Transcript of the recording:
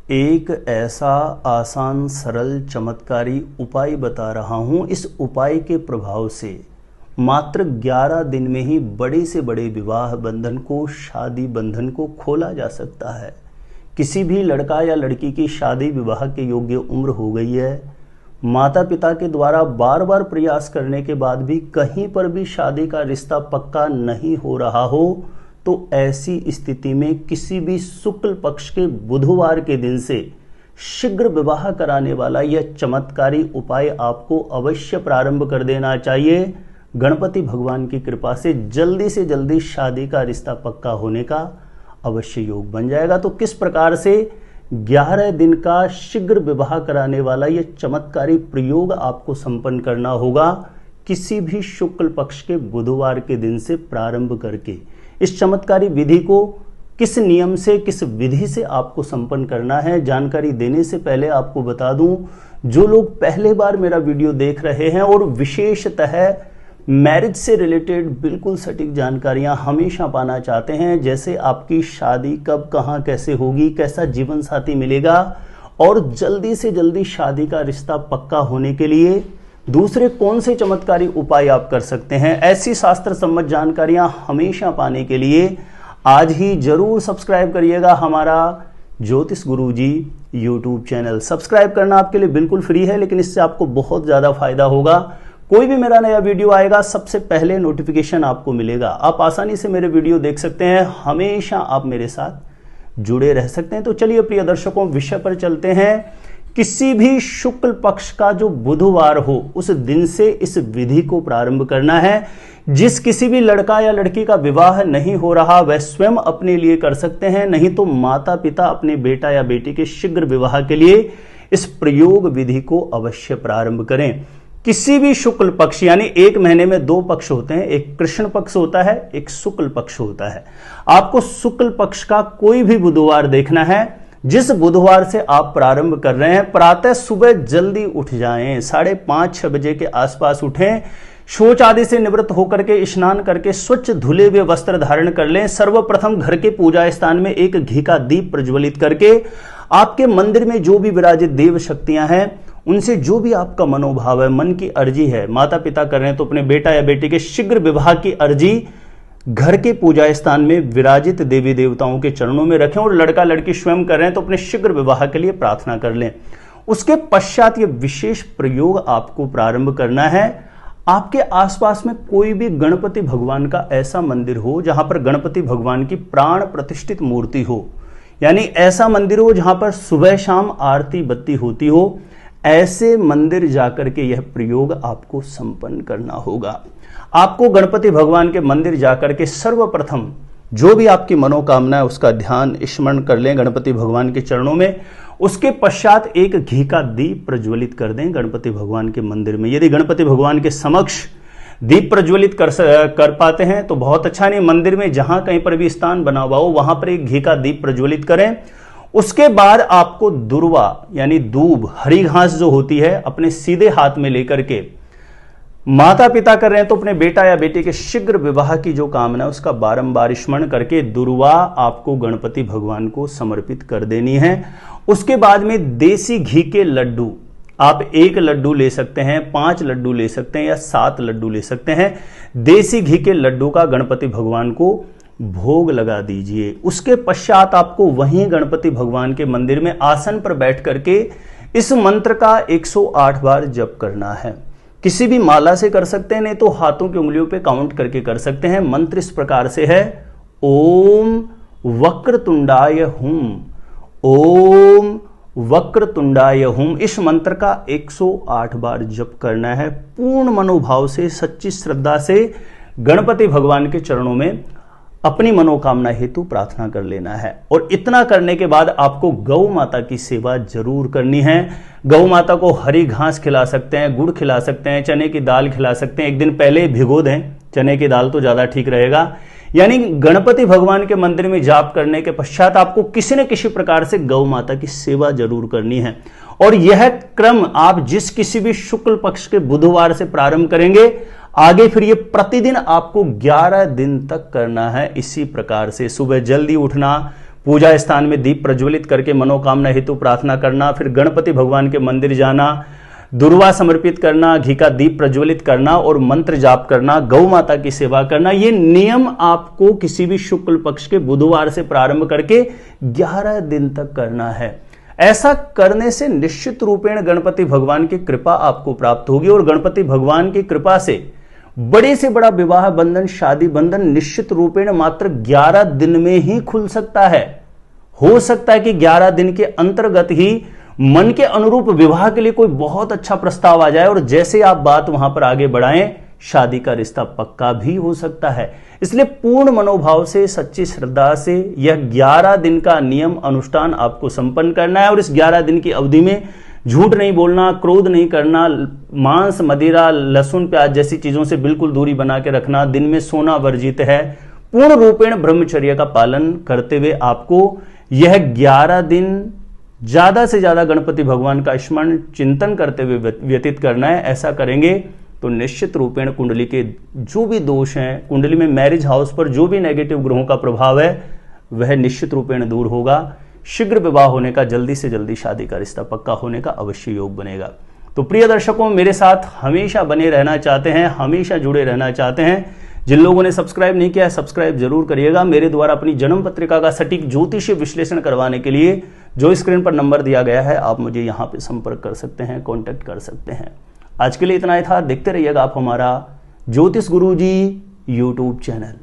एक ऐसा आसान सरल चमत्कारी उपाय बता रहा हूं। इस उपाय के प्रभाव से मात्र 11 दिन में ही बड़े से बड़े विवाह बंधन को, शादी बंधन को खोला जा सकता है। किसी भी लड़का या लड़की की शादी विवाह के योग्य उम्र हो गई है, माता पिता के द्वारा बार बार प्रयास करने के बाद भी कहीं पर भी शादी का रिश्ता पक्का नहीं हो रहा हो, तो ऐसी स्थिति में किसी भी शुक्ल पक्ष के बुधवार के दिन से शीघ्र विवाह कराने वाला यह चमत्कारी उपाय आपको अवश्य प्रारंभ कर देना चाहिए। गणपति भगवान की कृपा से जल्दी शादी का रिश्ता पक्का होने का अवश्य योग बन जाएगा। तो किस प्रकार से 11 दिन का शीघ्र विवाह कराने वाला यह चमत्कारी प्रयोग आपको संपन्न करना होगा, किसी भी शुक्ल पक्ष के बुधवार के दिन से प्रारंभ करके इस चमत्कारी विधि को किस नियम से, किस विधि से आपको संपन्न करना है, जानकारी देने से पहले आपको बता दूं, जो लोग पहले बार मेरा वीडियो देख रहे हैं और विशेषतः मैरिज से रिलेटेड बिल्कुल सटीक जानकारियां हमेशा पाना चाहते हैं, जैसे आपकी शादी कब, कहां, कैसे होगी, कैसा जीवन साथी मिलेगा और जल्दी से जल्दी शादी का रिश्ता पक्का होने के लिए दूसरे कौन से चमत्कारी उपाय आप कर सकते हैं, ऐसी शास्त्र सम्मत जानकारियां हमेशा पाने के लिए आज ही जरूर सब्सक्राइब करिएगा हमारा ज्योतिष गुरुजी यूट्यूब चैनल। सब्सक्राइब करना आपके लिए बिल्कुल फ्री है, लेकिन इससे आपको बहुत ज्यादा फायदा होगा। कोई भी मेरा नया वीडियो आएगा सबसे पहले नोटिफिकेशन आपको मिलेगा। आप आसानी से मेरे वीडियो देख सकते हैं, हमेशा आप मेरे साथ जुड़े रह सकते हैं। तो चलिए प्रिय दर्शकों, विषय पर चलते हैं। किसी भी शुक्ल पक्ष का जो बुधवार हो उस दिन से इस विधि को प्रारंभ करना है। जिस किसी भी लड़का या लड़की का विवाह नहीं हो रहा वह स्वयं अपने लिए कर सकते हैं, नहीं तो माता पिता अपने बेटा या बेटी के शीघ्र विवाह के लिए इस प्रयोग विधि को अवश्य प्रारंभ करें। किसी भी शुक्ल पक्ष, यानी एक महीने में 2 पक्ष होते हैं, एक कृष्ण पक्ष होता है, एक शुक्ल पक्ष होता है। आपको शुक्ल पक्ष का कोई भी बुधवार देखना है। जिस बुधवार से आप प्रारंभ कर रहे हैं, प्रातः सुबह जल्दी उठ जाएं, 5:30-6 बजे के आसपास उठें, शौच आदि से निवृत्त होकर के स्नान करके स्वच्छ धुले हुए वस्त्र धारण कर लें। सर्वप्रथम घर के पूजा स्थान में एक घी का दीप प्रज्वलित करके आपके मंदिर में जो भी विराजित देव शक्तियां हैं उनसे जो भी आपका मनोभाव है, मन की अर्जी है, माता पिता कर रहे हैं तो अपने बेटा या बेटी के शीघ्र विवाह की अर्जी घर के पूजा स्थान में विराजित देवी देवताओं के चरणों में रखें, और लड़का लड़की स्वयं कर रहे हैं तो अपने शीघ्र विवाह के लिए प्रार्थना कर लें। उसके पश्चात यह विशेष प्रयोग आपको प्रारंभ करना है। आपके आसपास में कोई भी गणपति भगवान का ऐसा मंदिर हो जहां पर गणपति भगवान की प्राण प्रतिष्ठित मूर्ति हो, यानी ऐसा मंदिर हो जहां पर सुबह शाम आरती बत्ती होती हो, ऐसे मंदिर जाकर के यह प्रयोग आपको संपन्न करना होगा। आपको गणपति भगवान के मंदिर जाकर के सर्वप्रथम जो भी आपकी मनोकामना है उसका ध्यान स्मरण कर लें गणपति भगवान के चरणों में। उसके पश्चात एक घी का दीप प्रज्वलित कर दें गणपति भगवान के मंदिर में। यदि गणपति भगवान के समक्ष दीप प्रज्वलित कर पाते हैं तो बहुत अच्छा, नहीं मंदिर में जहां कहीं पर भी स्थान बना हुआ हो वहां पर एक घी का दीप प्रज्वलित करें। उसके बाद आपको दुर्वा यानी दूब, हरी घास जो होती है, अपने सीधे हाथ में लेकर के, माता पिता कर रहे हैं तो अपने बेटा या बेटी के शीघ्र विवाह की जो कामना है उसका बारंबार स्मरण करके दुर्वा आपको गणपति भगवान को समर्पित कर देनी है। उसके बाद में देसी घी के लड्डू, आप 1 लड्डू ले सकते हैं, 5 लड्डू ले सकते हैं या 7 लड्डू ले सकते हैं। देसी घी के लड्डू का गणपति भगवान को भोग लगा दीजिए। उसके पश्चात आपको वहीं गणपति भगवान के मंदिर में आसन पर बैठ करके इस मंत्र का 108 बार जप करना है। किसी भी माला से कर सकते हैं, नहीं तो हाथों की उंगलियों पे काउंट करके कर सकते हैं। मंत्र इस प्रकार से है, ओम वक्रतुंडाय हुम, ओम वक्रतुंडाय हुम। इस मंत्र का 108 बार जप करना है। पूर्ण मनोभाव से, सच्ची श्रद्धा से गणपति भगवान के चरणों में अपनी मनोकामना हेतु प्रार्थना कर लेना है। और इतना करने के बाद आपको गौ माता की सेवा जरूर करनी है। गौ माता को हरी घास खिला सकते हैं, गुड़ खिला सकते हैं, चने की दाल खिला सकते हैं। एक दिन पहले भिगो दें चने की दाल तो ज्यादा ठीक रहेगा। यानी गणपति भगवान के मंदिर में जाप करने के पश्चात आपको किसी न किसी प्रकार से गौ माता की सेवा जरूर करनी है। और यह क्रम आप जिस किसी भी शुक्ल पक्ष के बुधवार से प्रारंभ करेंगे, आगे फिर ये प्रतिदिन आपको 11 दिन तक करना है। इसी प्रकार से सुबह जल्दी उठना, पूजा स्थान में दीप प्रज्वलित करके मनोकामना हेतु प्रार्थना करना, फिर गणपति भगवान के मंदिर जाना, दुर्वा समर्पित करना, घी का दीप प्रज्वलित करना और मंत्र जाप करना, गौ माता की सेवा करना, ये नियम आपको किसी भी शुक्ल पक्ष के बुधवार से प्रारंभ करके 11 दिन तक करना है। ऐसा करने से निश्चित रूपेण गणपति भगवान की कृपा आपको प्राप्त होगी और गणपति भगवान की कृपा से बड़े से बड़ा विवाह बंधन, शादी बंधन निश्चित रूपेण मात्र 11 दिन में ही खुल सकता है। हो सकता है कि 11 दिन के अंतर्गत ही मन के अनुरूप विवाह के लिए कोई बहुत अच्छा प्रस्ताव आ जाए और जैसे आप बात वहां पर आगे बढ़ाएं, शादी का रिश्ता पक्का भी हो सकता है। इसलिए पूर्ण मनोभाव से, सच्ची श्रद्धा से यह 11 दिन का नियम अनुष्ठान आपको संपन्न करना है और इस 11 दिन की अवधि में झूठ नहीं बोलना, क्रोध नहीं करना, मांस, मदिरा, लहसुन, प्याज जैसी चीजों से बिल्कुल दूरी बना के रखना, दिन में सोना वर्जित है। पूर्ण रूपेण ब्रह्मचर्य का पालन करते हुए आपको यह 11 दिन ज्यादा से ज्यादा गणपति भगवान का स्मरण चिंतन करते हुए व्यतीत करना है। ऐसा करेंगे तो निश्चित रूपेण कुंडली के जो भी दोष हैं, कुंडली में मैरिज हाउस पर जो भी नेगेटिव ग्रहों का प्रभाव है वह निश्चित रूपेण दूर होगा। शीघ्र विवाह होने का, जल्दी से जल्दी शादी का रिश्ता पक्का होने का अवश्य योग बनेगा। तो प्रिय दर्शकों, मेरे साथ हमेशा बने रहना चाहते हैं, हमेशा जुड़े रहना चाहते हैं, जिन लोगों ने सब्सक्राइब नहीं किया है सब्सक्राइब जरूर करिएगा। मेरे द्वारा अपनी जन्म पत्रिका का सटीक ज्योतिषीय विश्लेषण करवाने के लिए जो स्क्रीन पर नंबर दिया गया है आप मुझे यहाँ पे संपर्क कर सकते हैं, कॉन्टेक्ट कर सकते हैं। आज के लिए इतना ही था। देखते रहिएगा आप हमारा ज्योतिष गुरुजी यूट्यूब चैनल।